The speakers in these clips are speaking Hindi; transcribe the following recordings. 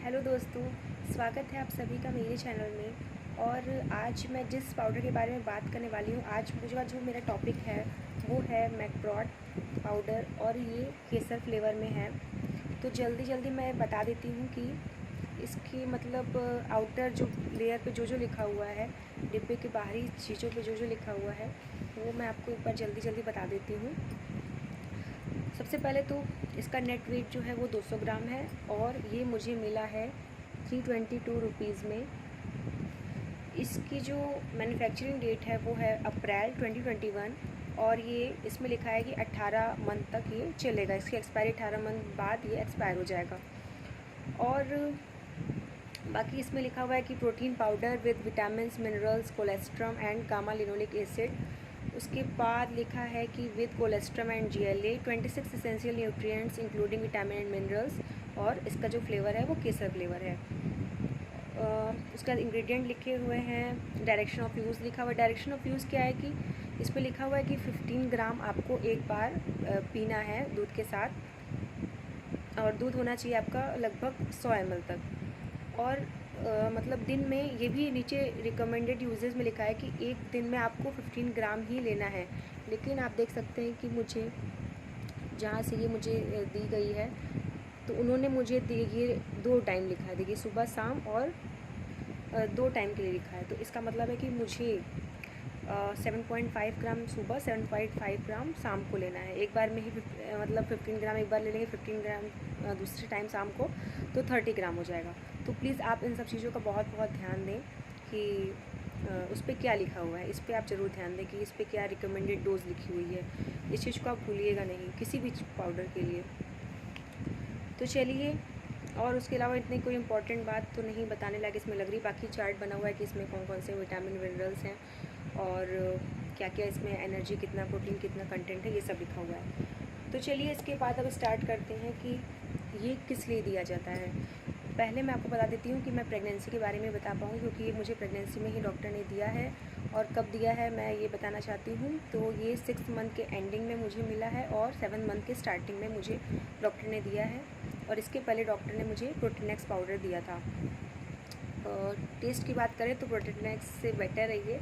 हेलो दोस्तों, स्वागत है आप सभी का मेरे चैनल में। और आज मैं जिस पाउडर के बारे में बात करने वाली हूँ, आज मुझे जो मेरा टॉपिक है वो है मैकब्रॉड पाउडर और ये केसर फ्लेवर में है। तो जल्दी जल्दी मैं बता देती हूँ कि इसकी मतलब आउटर जो लेयर पे जो लिखा हुआ है, डिब्बे के बाहरी चीज़ों पे जो लिखा हुआ है वो मैं आपको एक बार जल्दी जल्दी बता देती हूँ। सबसे पहले तो इसका नेट वेट जो है वो 200 ग्राम है और ये मुझे मिला है 322 रुपीज़ में। इसकी जो मैन्युफैक्चरिंग डेट है वो है अप्रैल 2021 और ये इसमें लिखा है कि 18 मंथ तक ये चलेगा। इसकी एक्सपायरी 18 मंथ बाद ये एक्सपायर हो जाएगा। और बाकी इसमें लिखा हुआ है कि protein powder with vitamin minerals colostrum and gamma linoleic acid. उसके बाद लिखा है कि with colostrum and GLA 26 essential nutrients including vitamin and minerals. और इसका जो फ्लेवर है वो केसर फ्लेवर है। उसका इंग्रेडिएंट लिखे हुए हैं, डायरेक्शन ऑफ यूज़ लिखा हुआ है। डायरेक्शन ऑफ यूज़ क्या है कि इसमें लिखा हुआ है कि 15 ग्राम आपको एक बार पीना है दूध के साथ, और दूध होना चाहिए आपका लगभग 100 ml तक। और मतलब दिन में ये भी नीचे रिकमेंडेड यूजेस में लिखा है कि एक दिन में आपको 15 ग्राम ही लेना है। लेकिन आप देख सकते हैं कि मुझे जहाँ से ये मुझे दी गई है तो उन्होंने मुझे ये 2 टाइम लिखा है। देखिए, सुबह शाम और 2 टाइम के लिए लिखा है। तो इसका मतलब है कि मुझे 7.5 ग्राम सुबह, 7.5 ग्राम शाम को लेना है। एक बार में ही मतलब 15 ग्राम एक बार ले लेंगे, 15 ग्राम दूसरे टाइम शाम को, तो 30 ग्राम हो जाएगा। तो प्लीज़ आप इन सब चीज़ों का बहुत बहुत ध्यान दें कि उस पर क्या लिखा हुआ है। इस पर आप ज़रूर ध्यान दें कि इस पर क्या रिकमेंडेड डोज लिखी हुई है। इस चीज़ को आप भूलिएगा नहीं किसी भी पाउडर के लिए। तो चलिए, और उसके अलावा इतनी कोई इंपॉर्टेंट बात तो नहीं बताने लायक इसमें लग रही। बाकी चार्ट बना हुआ है कि इसमें कौन कौन से विटामिन मिनरल्स हैं और क्या क्या इसमें एनर्जी कितना, प्रोटीन कितना कंटेंट है, ये सब लिखा हुआ है। तो चलिए इसके बाद अब स्टार्ट करते हैं कि ये किस लिए दिया जाता है। पहले मैं आपको बता देती हूँ कि मैं प्रेगनेंसी के बारे में बता पाऊँ, क्योंकि ये मुझे प्रेगनेंसी में ही डॉक्टर ने दिया है। और कब दिया है मैं ये बताना चाहती हूँ। तो ये 6 मंथ के एंडिंग में मुझे मिला है और 7 मंथ के स्टार्टिंग में मुझे डॉक्टर ने दिया है। और इसके पहले डॉक्टर ने मुझे प्रोटीनेक्स पाउडर दिया था। टेस्ट की बात करें तो प्रोटीनेक्स से बेटर है ये।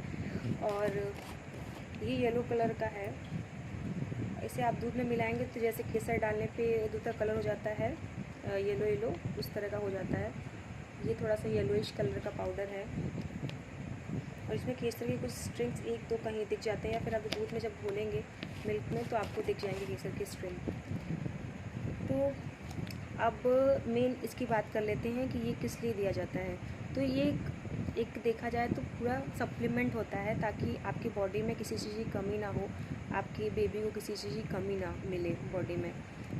और ये येलो कलर का है। इसे आप दूध में मिलाएंगे तो जैसे केसर डालने पे दूध का कलर हो जाता है येलो येलो, उस तरह का हो जाता है। ये थोड़ा सा येलोइश कलर का पाउडर है। और इसमें केसर के कुछ स्ट्रिंग्स 1-2 कहीं दिख जाते हैं, या फिर आप दूध में जब घोलेंगे मिल्क में तो आपको दिख जाएंगे केसर के स्ट्रिंग। तो अब मेन इसकी बात कर लेते हैं कि ये किस लिए दिया जाता है। तो ये एक देखा जाए तो पूरा सप्लीमेंट होता है, ताकि आपकी बॉडी में किसी चीज़ की कमी ना हो, आपकी बेबी को किसी चीज़ की कमी ना मिले बॉडी में।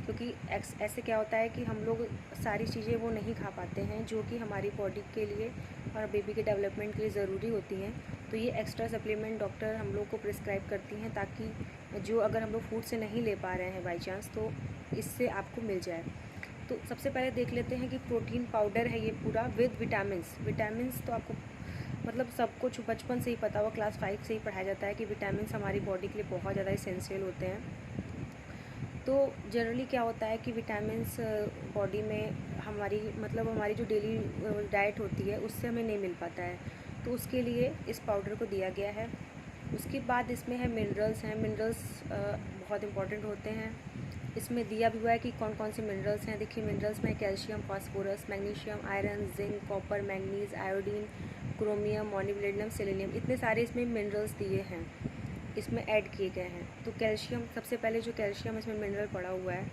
क्योंकि ऐसे क्या होता है कि हम लोग सारी चीज़ें वो नहीं खा पाते हैं जो कि हमारी बॉडी के लिए और बेबी के डेवलपमेंट के लिए ज़रूरी होती हैं। तो ये एक्स्ट्रा सप्लीमेंट डॉक्टर हम लोग को प्रिस्क्राइब करती हैं, ताकि जो अगर हम लोग फूड से नहीं ले पा रहे हैं बाई चांस, तो इससे आपको मिल जाए। तो सबसे पहले देख लेते हैं कि प्रोटीन पाउडर है ये पूरा विद विटामिन्स तो आपको मतलब सब कुछ बचपन से ही पता हुआ, क्लास 5 से ही पढ़ाया जाता है कि विटामिन्स हमारी बॉडी के लिए बहुत ज़्यादा इसेंशियल होते हैं। तो जनरली क्या होता है कि विटामिन्स बॉडी में हमारी जो डेली डाइट होती है उससे हमें नहीं मिल पाता है, तो उसके लिए इस पाउडर को दिया गया है। उसके बाद इसमें है मिनरल्स हैं। मिनरल्स बहुत इंपॉर्टेंट होते हैं। इसमें दिया भी हुआ है कि कौन कौन से मिनरल्स हैं। देखिए, मिनरल्स में calcium, phosphorus, magnesium, iron, zinc, copper, manganese, iodine, chromium, molybdenum, selenium, इतने सारे इसमें मिनरल्स दिए हैं, इसमें ऐड किए गए हैं। तो कैल्शियम, सबसे पहले जो कैल्शियम इसमें मिनरल पड़ा हुआ है,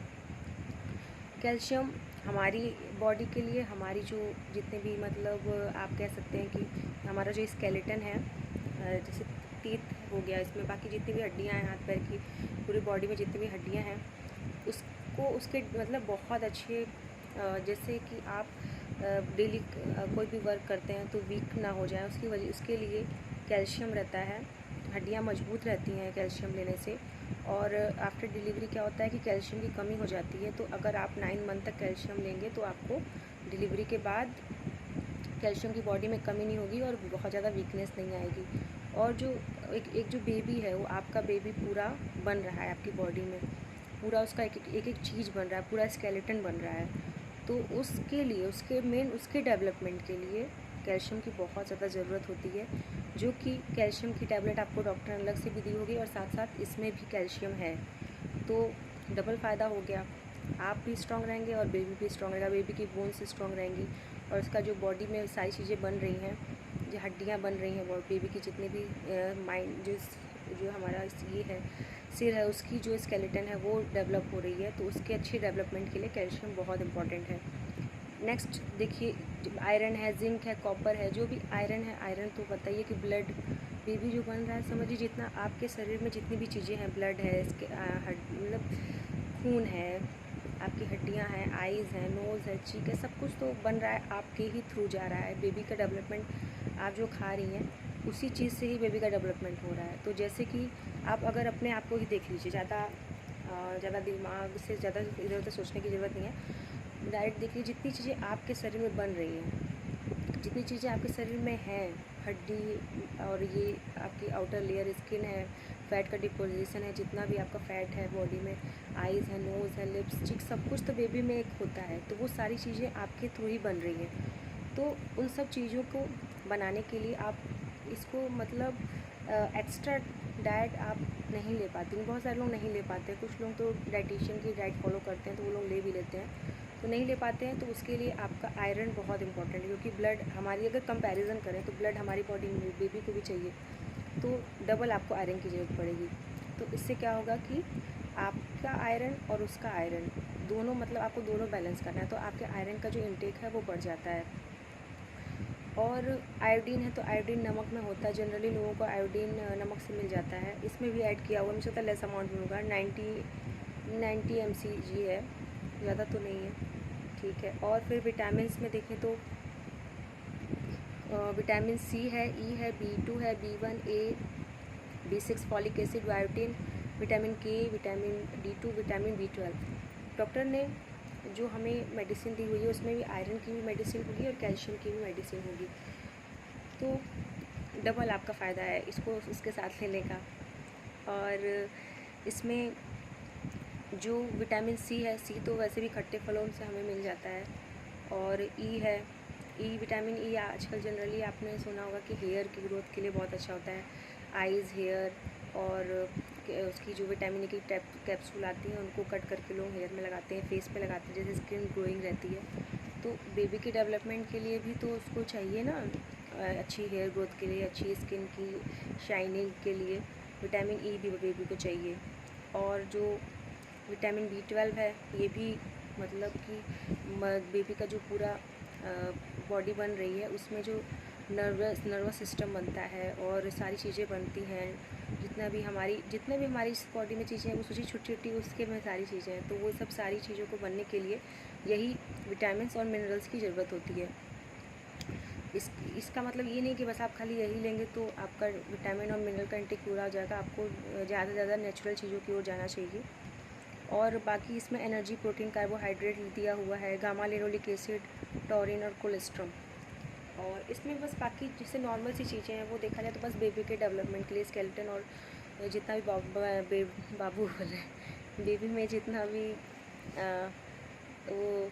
कैल्शियम हमारी बॉडी के लिए, हमारी जो जितने भी मतलब आप कह सकते हैं कि हमारा जो स्केलेटन है, जैसे टीथ हो गया इसमें, बाकी जितनी भी हड्डियाँ हैं हाथ पैर की, पूरी बॉडी में जितनी भी हड्डियाँ हैं, उसको उसके मतलब बहुत अच्छे, जैसे कि आप डेली कोई भी वर्क करते हैं तो वीक ना हो जाए, उसके लिए कैल्शियम रहता है। हड्डियाँ मजबूत रहती हैं कैल्शियम लेने से। और आफ्टर डिलीवरी क्या होता है कि कैल्शियम की कमी हो जाती है। तो अगर आप 9 मंथ तक कैल्शियम लेंगे तो आपको डिलीवरी के बाद कैल्शियम की बॉडी में कमी नहीं होगी और बहुत ज़्यादा वीकनेस नहीं आएगी। और जो एक जो बेबी है, वो आपका बेबी पूरा बन रहा है आपकी बॉडी में, पूरा उसका एक एक चीज़ बन रहा है, पूरा स्केलेटन बन रहा है। तो उसके लिए उसके डेवलपमेंट के लिए कैल्शियम की बहुत ज़्यादा ज़रूरत होती है, जो कि कैल्शियम की टैबलेट आपको डॉक्टर ने अलग से भी दी होगी और साथ साथ इसमें भी कैल्शियम है। तो डबल फ़ायदा हो गया, आप भी स्ट्रॉन्ग रहेंगे और बेबी भी स्ट्रॉन्ग रहेगा, बेबी की बोन्स स्ट्रॉन्ग रहेंगी और उसका जो बॉडी में सारी चीज़ें बन रही हैं, जो हड्डियाँ बन रही हैं, वो बेबी की जितनी भी माइंड जो हमारा ये है सिर है, उसकी जो स्केलेटन है वो डेवलप हो रही है। तो उसके अच्छी डेवलपमेंट के लिए कैल्शियम बहुत इंपॉर्टेंट है। नेक्स्ट देखिए, आयरन है, जिंक है, कॉपर है, जो भी आयरन है, आयरन तो बताइए कि ब्लड बेबी जो बन रहा है, समझिए जितना आपके शरीर में जितनी भी चीज़ें हैं, ब्लड है, इसके मतलब खून है, आपकी हड्डियां हैं, आईज़ हैं, नोज़ है, चीक है, सब कुछ तो बन रहा है आपके ही थ्रू जा रहा है। बेबी का डेवलपमेंट आप जो खा रही हैं उसी चीज़ से ही बेबी का डेवलपमेंट हो रहा है। तो जैसे कि आप अगर अपने आप को ही देख लीजिए, ज़्यादा दिमाग से ज़्यादा इधर उधर सोचने की ज़रूरत नहीं है, डायरेक्ट देखिए जितनी चीज़ें आपके शरीर में बन रही हैं, जितनी चीज़ें आपके शरीर में हैं, हड्डी और ये आपकी आउटर लेयर स्किन है, फ़ैट का डिपोजिशन है, जितना भी आपका फ़ैट है बॉडी में, आईज़ है, नोज़ है, लिप्स, चीक, सब कुछ तो बेबी में एक होता है। तो वो सारी चीज़ें आपके थ्रू ही बन रही हैं। तो उन सब चीज़ों को बनाने के लिए आप इसको मतलब एक्स्ट्रा डाइट आप नहीं ले पाते। बहुत सारे लोग नहीं ले पाते, कुछ लोग तो डाइटिशियन की डाइट फॉलो करते हैं तो वो लोग ले भी लेते हैं, तो नहीं ले पाते हैं। तो उसके लिए आपका आयरन बहुत इंपॉर्टेंट है, क्योंकि ब्लड हमारी अगर कंपैरिजन करें तो ब्लड हमारी बॉडी में बेबी को भी चाहिए, तो डबल आपको आयरन की ज़रूरत पड़ेगी। तो इससे क्या होगा कि आपका आयरन और उसका आयरन दोनों, मतलब आपको दोनों बैलेंस करना है, तो आपके आयरन का जो इंटेक है वो बढ़ जाता है। और आयोडीन है, तो आयोडीन नमक में होता है, जनरली लोगों को आयोडीन नमक से मिल जाता है, इसमें भी ऐड किया हुआ, मुझे लगता है लेस अमाउंट में होगा, 90 mcg है, ज़्यादा तो नहीं है, ठीक है। और फिर विटामिन्स में देखें तो विटामिन सी है, ई है, B2 है, B1 A, B6 folic acid, biotin, vitamin K, vitamin D2, vitamin B12। Doctor ने जो हमें मेडिसिन दी हुई है उसमें भी आयरन की भी मेडिसिन होगी और कैल्शियम की भी मेडिसिन होगी, तो डबल आपका फ़ायदा है इसको इसके साथ लेने का। और इसमें जो विटामिन सी है, सी तो वैसे भी खट्टे फलों से हमें मिल जाता है, और ई है, ई विटामिन ई आजकल जनरली आपने सुना होगा कि हेयर की ग्रोथ के लिए बहुत अच्छा होता है, आइज़, हेयर, और उसकी जो विटामिन ई की कैप्सूल आती हैं उनको कट करके लोग हेयर में लगाते हैं, फेस पे लगाते हैं, जैसे स्किन ग्रोइंग रहती है। तो बेबी के डेवलपमेंट के लिए भी तो उसको चाहिए ना, अच्छी हेयर ग्रोथ के लिए, अच्छी स्किन की शाइनिंग के लिए विटामिन ई भी बेबी को चाहिए। और जो विटामिन B12 है, ये भी मतलब कि बेबी का जो पूरा बॉडी बन रही है उसमें जो नर्वस सिस्टम बनता है और सारी चीज़ें बनती हैं, जितने भी हमारी इस बॉडी में चीज़ें हैं वो सोचिए छोटी छोटी, उसके में सारी चीज़ें हैं, तो वो सब सारी चीज़ों को बनने के लिए यही विटामिन्स और मिनरल्स की ज़रूरत होती है। इसका मतलब ये नहीं कि बस आप खाली यही लेंगे तो आपका विटामिन और मिनरल का इंटेक पूरा हो जाएगा, आपको ज़्यादा से ज़्यादा नेचुरल चीज़ों की ओर जाना चाहिए। और बाकी इसमें एनर्जी, प्रोटीन, कार्बोहाइड्रेट दिया हुआ है, गामा लिनोलिक एसिड, टॉरिन और कोलेस्ट्रॉल। और इसमें बस बाकी जैसे नॉर्मल सी चीज़ें हैं वो देखा जाए तो बस बेबी के डेवलपमेंट के लिए स्केलेटन और जितना भी बाबू बोल रहे हैं, बेबी में जितना भी वो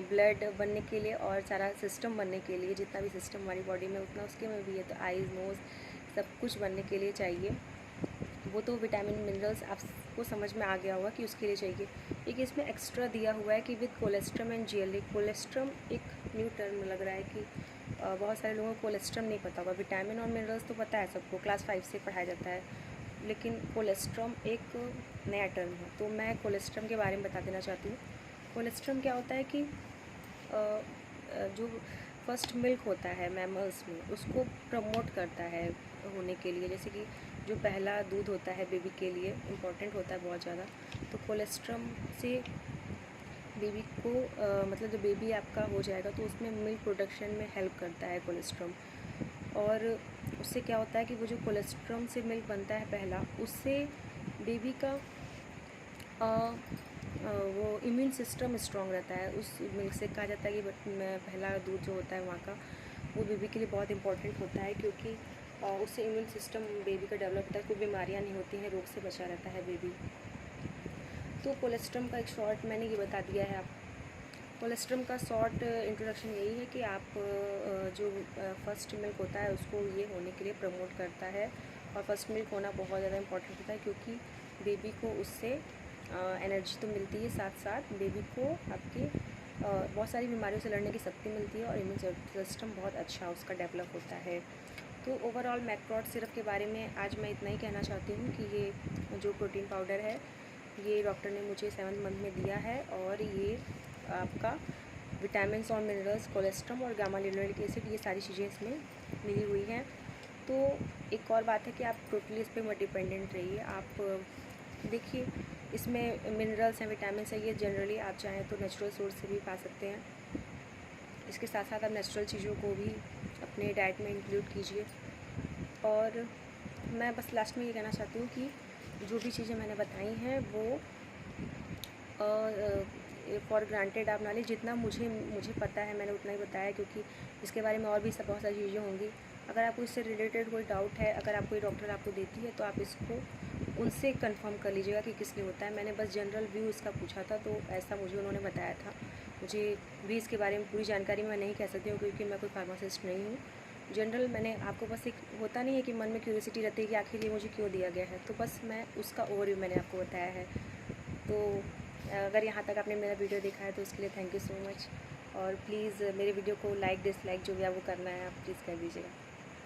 ब्लड बनने के लिए और सारा सिस्टम बनने के लिए, जितना भी सिस्टम हमारी बॉडी में उतना उसके में भी है, तो आइज़, नोज़, सब कुछ बनने के लिए चाहिए। वो तो विटामिन मिनरल्स आपको समझ में आ गया होगा कि उसके लिए चाहिए। एक इसमें एक्स्ट्रा दिया हुआ है कि with colostrum and GLA। Colostrum एक न्यू टर्म लग रहा है कि बहुत सारे लोगों को कोलेस्ट्रम नहीं पता होगा। विटामिन और मिनरल्स तो पता है सबको, क्लास 5 से पढ़ाया जाता है, लेकिन कोलेस्ट्रम एक नया टर्म है। तो मैं कोलेस्ट्रम के बारे में बता देना चाहती हूँ। कोलेस्ट्रम क्या होता है कि जो फर्स्ट मिल्क होता है मैमल्स में, उसको प्रमोट करता है होने के लिए, जैसे कि जो पहला दूध होता है बेबी के लिए इम्पॉर्टेंट होता है बहुत ज़्यादा। तो कोलेस्ट्रम से बेबी को मतलब जब बेबी आपका हो जाएगा तो उसमें मिल्क प्रोडक्शन में हेल्प करता है कोलेस्ट्रम। और उससे क्या होता है कि वो जो कोलेस्ट्रम से मिल्क बनता है पहला, उससे बेबी का वो इम्यून सिस्टम स्ट्रॉन्ग रहता है। उस मिल्क से कहा जाता है कि पहला दूध जो होता है वहाँ का, वो बेबी के लिए बहुत इंपॉर्टेंट होता है, क्योंकि उससे इम्यून सिस्टम बेबी का डेवलप होता है, कोई बीमारियाँ नहीं होती हैं, रोग से बचा रहता है बेबी। तो कोलेस्ट्रम का एक शॉर्ट मैंने ये बता दिया है कोलेस्ट्रम का शॉर्ट इंट्रोडक्शन यही है कि आप जो फर्स्ट मिल्क होता है उसको ये होने के लिए प्रमोट करता है, और फर्स्ट मिल्क होना बहुत ज़्यादा इम्पोर्टेंट होता है क्योंकि बेबी को उससे एनर्जी तो मिलती है, साथ साथ बेबी को आपकी बहुत सारी बीमारियों से लड़ने की शक्ति मिलती है और इम्यून सिस्टम बहुत अच्छा उसका डेवलप होता है। तो ओवरऑल मैक्रोट सिरप के बारे में आज मैं इतना ही कहना चाहती हूँ कि ये जो प्रोटीन पाउडर है ये डॉक्टर ने मुझे 7th मंथ में दिया है, और ये आपका विटामिन्स और मिनरल्स, कोलेस्ट्रम और गामा लिनोलिक एसिड, ये सारी चीज़ें इसमें मिली हुई हैं। तो एक और बात है कि आप टोटली इस पर मत डिपेंडेंट रहिए। आप देखिए इसमें मिनरल्स हैं, विटामिन्स हैं, ये जनरली आप चाहें तो नेचुरल सोर्स से भी पा सकते हैं। इसके साथ साथ आप नेचुरल चीज़ों को भी अपने डाइट में इंक्लूड कीजिए। और मैं बस लास्ट में ये कहना चाहती हूँ कि जो भी चीज़ें मैंने बताई हैं वो फॉर ग्रांटेड आप ना लें। जितना मुझे पता है मैंने उतना ही बताया, क्योंकि इसके बारे में और भी सब बहुत सारी चीज़ें होंगी। अगर आपको इससे रिलेटेड कोई डाउट है, अगर आप कोई डॉक्टर आपको देती है तो आप इसको उनसे कंफर्म कर लीजिएगा कि किस लिए होता है। मैंने बस जनरल व्यू इसका पूछा था, तो ऐसा मुझे उन्होंने बताया था। मुझे भी इसके बारे में पूरी जानकारी मैं नहीं कह सकती हूँ क्योंकि मैं कोई फार्मासिस्ट नहीं हूँ। जनरल मैंने आपको बस एक होता नहीं है कि मन में क्यूरियोसिटी रहती है कि आखिर ये मुझे क्यों दिया गया है, तो बस मैं उसका ओवरव्यू मैंने आपको बताया है। तो अगर यहाँ तक आपने मेरा वीडियो देखा है तो उसके लिए थैंक यू सो मच, और प्लीज़ मेरे वीडियो को लाइक डिसलाइक जो भी आपको करना है आप प्लीज़ कर दीजिएगा।